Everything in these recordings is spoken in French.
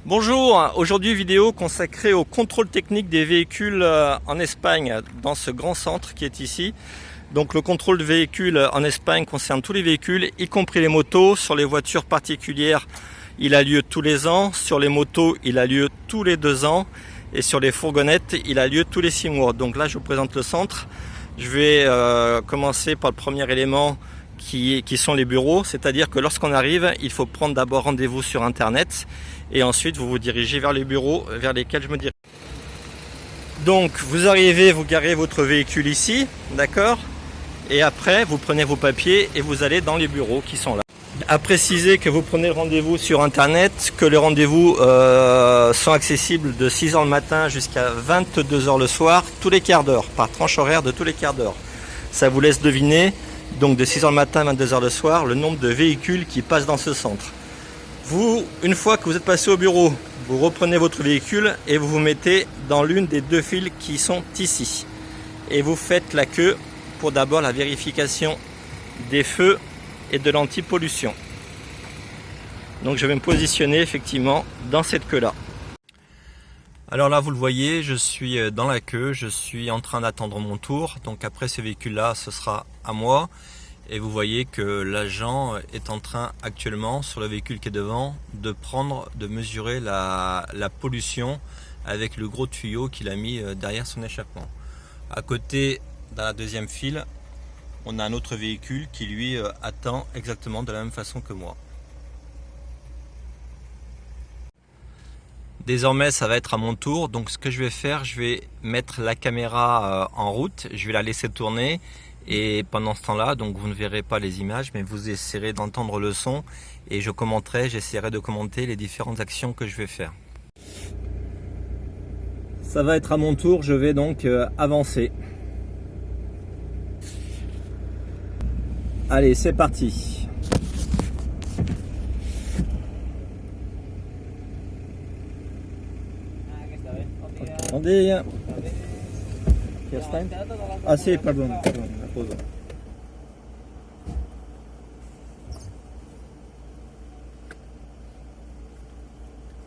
Bonjour, aujourd'hui vidéo consacrée au contrôle technique des véhicules en Espagne, dans ce grand centre qui est ici. Donc le contrôle de véhicules en Espagne concerne tous les véhicules, y compris les motos. Sur les voitures particulières, il a lieu tous les ans. Sur les motos, il a lieu tous les 2 ans. Et sur les fourgonnettes, il a lieu tous les 6 mois. Donc là, je vous présente le centre. Je vais commencer par le premier élément qui sont les bureaux. C'est-à-dire que lorsqu'on arrive, il faut prendre d'abord rendez-vous sur Internet. Et ensuite, vous vous dirigez vers les bureaux vers lesquels je me dirige. Donc, vous arrivez, vous garez votre véhicule ici, d'accord? Et après, vous prenez vos papiers et vous allez dans les bureaux qui sont là. À préciser que vous prenez le rendez-vous sur Internet, que les rendez-vous sont accessibles de 6 h le matin jusqu'à 22 h le soir, tous les quarts d'heure, par tranche horaire de tous les quarts d'heure. Ça vous laisse deviner, donc de 6 h le matin à 22 h le soir, le nombre de véhicules qui passent dans ce centre. Vous, une fois que vous êtes passé au bureau, vous reprenez votre véhicule et vous vous mettez dans l'une des 2 files qui sont ici. Et vous faites la queue pour d'abord la vérification des feux et de l'anti-pollution. Donc je vais me positionner effectivement dans cette queue-là. Alors là, vous le voyez, je suis dans la queue, je suis en train d'attendre mon tour. Donc après ce véhicule-là, ce sera à moi. Et vous voyez que l'agent est en train actuellement, sur le véhicule qui est devant, de mesurer la pollution avec le gros tuyau qu'il a mis derrière son échappement. À côté, dans la deuxième file, on a un autre véhicule qui lui attend exactement de la même façon que moi. Désormais, ça va être à mon tour. Donc ce que je vais faire, je vais mettre la caméra en route, je vais la laisser tourner. Et pendant ce temps-là, donc vous ne verrez pas les images, mais vous essaierez d'entendre le son et j'essaierai de commenter les différentes actions que je vais faire. Ça va être à mon tour, je vais donc avancer. Allez, c'est parti. Attendez. Ah sì, pardon, la pause.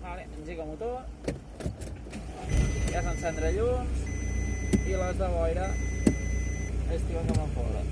Vale, engega el motor, ja s'encendrà llums i les de boira estiven cap a fora.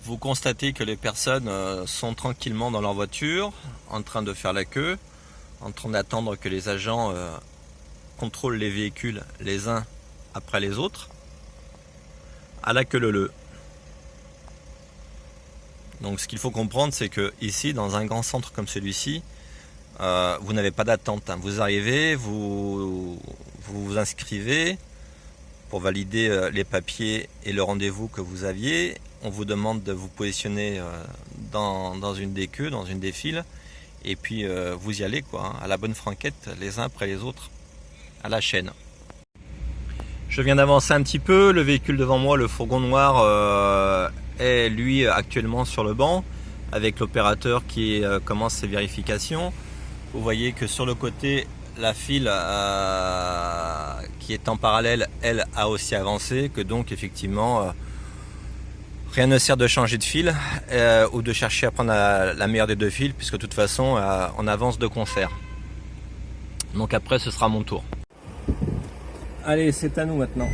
Vous constatez que les personnes sont tranquillement dans leur voiture, en train de faire la queue, en train d'attendre que les agents contrôlent les véhicules les uns après les autres, à la queue leu. Donc ce qu'il faut comprendre, c'est que ici, dans un grand centre comme celui-ci, vous n'avez pas d'attente. Vous arrivez, vous vous inscrivez pour valider les papiers et le rendez-vous que vous aviez. On vous demande de vous positionner dans une des queues, dans une des files, et puis vous y allez quoi, à la bonne franquette, les uns après les autres, à la chaîne. Je viens d'avancer un petit peu, le véhicule devant moi, le fourgon noir, est lui actuellement sur le banc, avec l'opérateur qui commence ses vérifications. Vous voyez que sur le côté, la file qui est en parallèle, elle a aussi avancé, que donc effectivement rien ne sert de changer de file ou de chercher à prendre la meilleure des 2 files, puisque de toute façon on avance de concert. Donc après ce sera mon tour. Allez, c'est à nous maintenant.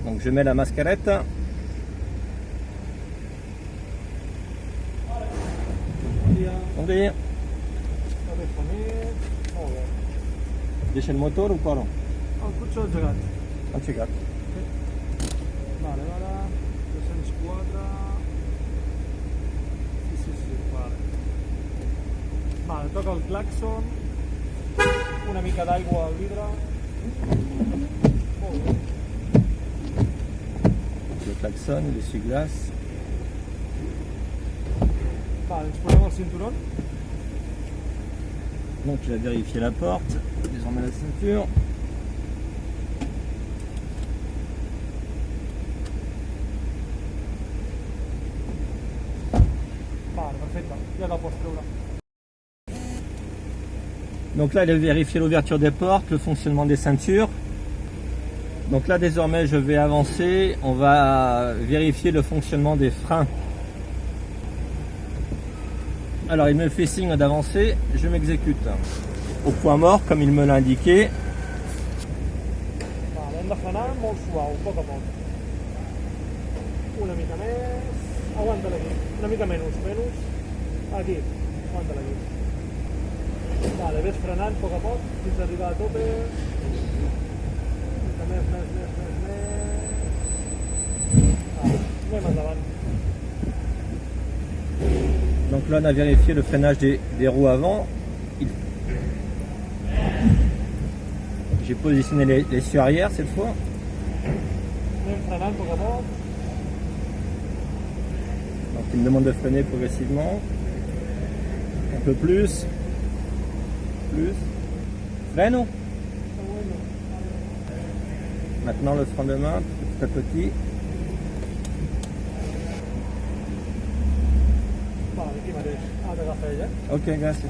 Donc je mets la mascarette. Attendez. Deixa il motor ou pas? El cotxe engegat. Engegat. Vale, vale. 204. Sí, vale. Vale, toca el claxon. Una mica d'aigua al vidre. Molt bé. Le klaxon, l'essuie-glace. Vale, ens posem el cinturó. Donc il a vérifié la porte, désormais la ceinture. Vale, perfecte. Ja te'l pots treure. Donc là il a vérifié l'ouverture des portes, le fonctionnement des ceintures. Donc là désormais je vais avancer, on va vérifier le fonctionnement des freins. Alors il me fait signe d'avancer, je m'exécute. Au point mort, comme il me l'a indiqué. Vale, hem de frenar molt suau, a poc. Una mica més. Aguanta-la aquí. Una mica menys. Aquí. Aguanta-la aquí. Vale, ves frenant a poc, fins a arribar a tope. Més. Vale, anem endavant. Donc là on a vérifié le freinage des roues avant. J'ai positionné l'essieu arrière cette fois. Anem frenant a poc. Donc il me demande de freiner progressivement. Un peu plus. Freno. Maintenant le frein de main, petit à petit. Vale, aquí mateix. Ha d'agafar ella. Ok, merci.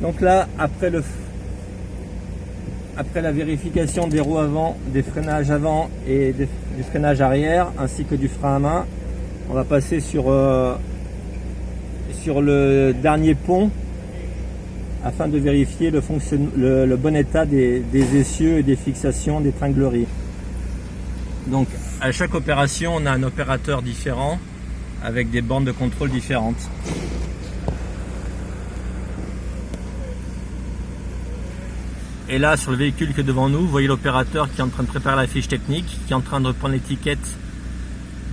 Donc là, après la vérification des roues avant, des freinages avant et du freinage arrière, ainsi que du frein à main, on va passer sur le dernier pont afin de vérifier le bon état des essieux et des fixations des tringleries. Donc à chaque opération, on a un opérateur différent avec des bandes de contrôle différentes. Et là, sur le véhicule qui est devant nous, vous voyez l'opérateur qui est en train de préparer la fiche technique, qui est en train de reprendre l'étiquette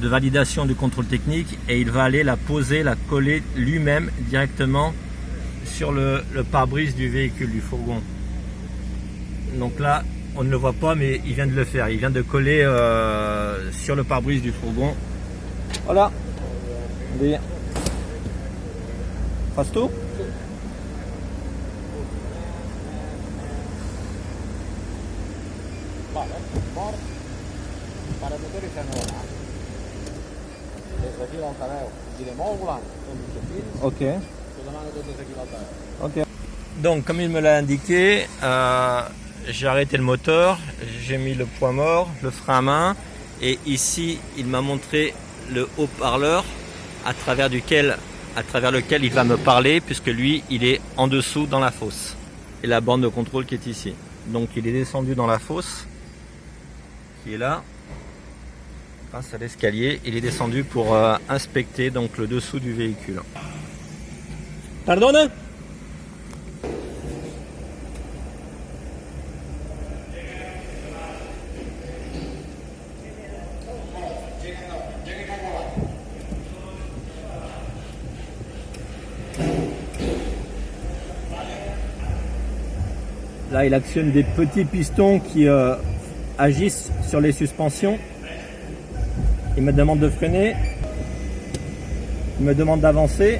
de validation du contrôle technique, et il va aller la poser, la coller lui-même directement sur le pare-brise du véhicule, du fourgon. Donc là, on ne le voit pas, mais il vient de le faire. Il vient de coller sur le pare-brise du fourgon. Voilà. Bien. Fasto? Vale, mort. Para motor i freno de mà. Des d'aquí l'altaveu. Girem molt volant. Ok. Te demano tot des d'aquí l'altaveu. Ok. Donc, comme il me l'a indiqué, j'ai arrêté le moteur, j'ai mis le point mort, le frein à main, et ici, il m'a montré le haut-parleur à travers lequel il va me parler, puisque lui, il est en dessous dans la fosse. Et la bande de contrôle qui est ici. Donc, il est descendu dans la fosse, qui est là, grâce à l'escalier. Il est descendu pour inspecter donc le dessous du véhicule. Pardonne? Là, il actionne des petits pistons qui agissent sur les suspensions. Il me demande de freiner. Il me demande d'avancer.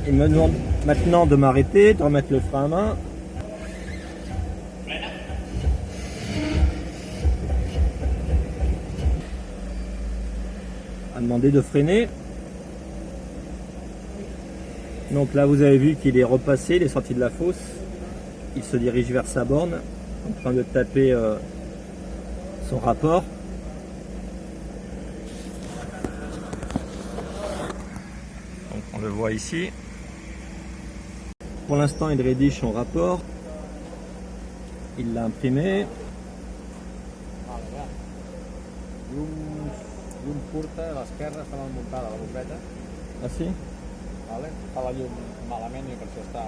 Il me demande maintenant de m'arrêter, de remettre le frein à main. A demandé de freiner. Donc là vous avez vu qu'il est repassé, il est sorti de la fosse, il se dirige vers sa borne en train de taper son rapport. Donc on le voit ici. Pour l'instant il rédige son rapport, il l'a imprimé. llum curta, a l'esquerra està mal muntada la bombeta, Ah sí? vale? Fa la llum malament i per això s'ha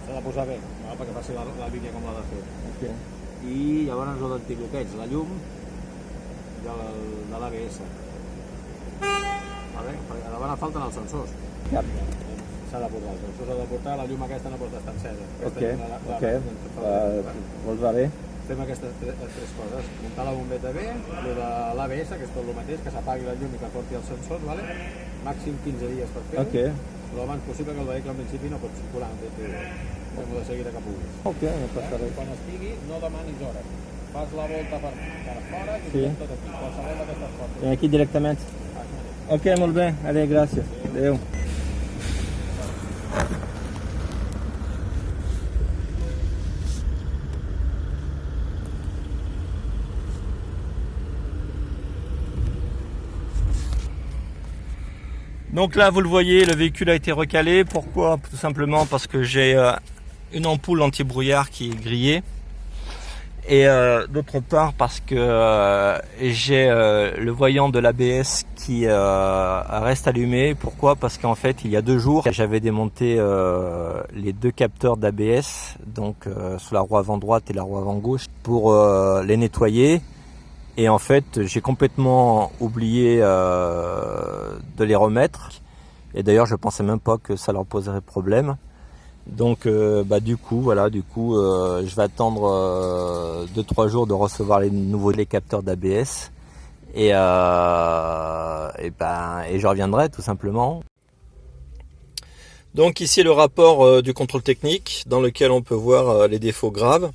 de posar bé, no? Perquè faci la línia com l'ha de fer. Ok. I llavors el d'antibloqueig, la llum de l'ABS. Vale? Perquè davant falten els sensors. Cap. S'ha de portar, els sensors s'ha de portar, la llum aquesta no pot estar encesa. Ok, vols va bé? Fem aquestes tres coses, muntar la bombeta bé, el de l'ABS, que és tot el mateix, que s'apagui la llum i que porti els sensors, vale? Màxim 15 dies per fer-ho, Ok, lo abans possible, que el vehicle en principi no pot circular, fem-ho de seguida que puguis. ok, no passa res. Quan estigui, no demanis hores. Fas la volta per fora i Sí. tot aquí, qualsevol d'aquestes coses. Vem aqui diretamente. Ok, molt bé, allez, gràcies. Adéu. Donc là, vous le voyez, le véhicule a été recalé. Pourquoi? Tout simplement parce que j'ai une ampoule anti-brouillard qui est grillée. Et d'autre part parce que j'ai le voyant de l'ABS qui reste allumé. Pourquoi? Parce qu'en fait, il y a 2 jours, j'avais démonté les 2 capteurs d'ABS, donc sur la roue avant droite et la roue avant gauche, pour les nettoyer. Et en fait, j'ai complètement oublié de les remettre. Et d'ailleurs, je pensais même pas que ça leur poserait problème. Donc, du coup, je vais attendre 2-3 jours de recevoir les capteurs d'ABS. Et je reviendrai tout simplement. Donc ici le rapport du contrôle technique dans lequel on peut voir les défauts graves,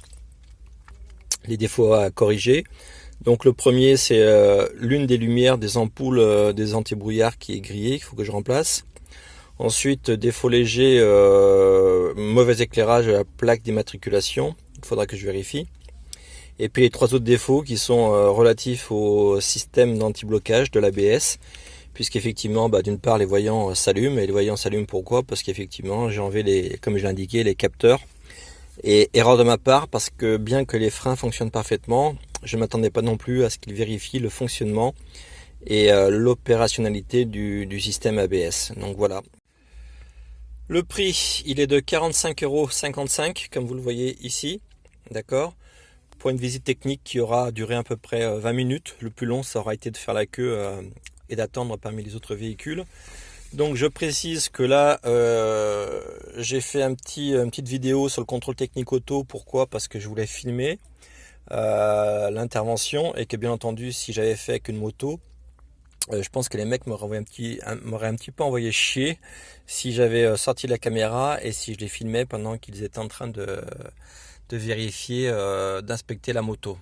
les défauts à corriger. Donc le premier, c'est l'une des lumières des ampoules des antibrouillards qui est grillée, qu'il faut que je remplace. Ensuite, défaut léger, mauvais éclairage de la plaque d'immatriculation, il faudra que je vérifie. Et puis les 3 autres défauts qui sont relatifs au système d'anti-blocage de l'ABS, puisqu'effectivement, d'une part, les voyants s'allument. Et les voyants s'allument pourquoi? Parce qu'effectivement, j'ai enlevé, comme je l'ai indiqué, les capteurs. Et erreur de ma part, parce que bien que les freins fonctionnent parfaitement, je ne m'attendais pas non plus à ce qu'ils vérifient le fonctionnement et l'opérationnalité du système ABS. Donc voilà. Le prix, il est de 45,55 €, comme vous le voyez ici. D'accord? Pour une visite technique qui aura duré à peu près 20 minutes. Le plus long, ça aura été de faire la queue et d'attendre parmi les autres véhicules. Donc je précise que là, j'ai fait une petite vidéo sur le contrôle technique auto. Pourquoi? Parce que je voulais filmer l'intervention et que bien entendu, si j'avais fait avec une moto, je pense que les mecs m'auraient un petit peu envoyé chier si j'avais sorti la caméra et si je les filmais pendant qu'ils étaient en train de vérifier, d'inspecter la moto.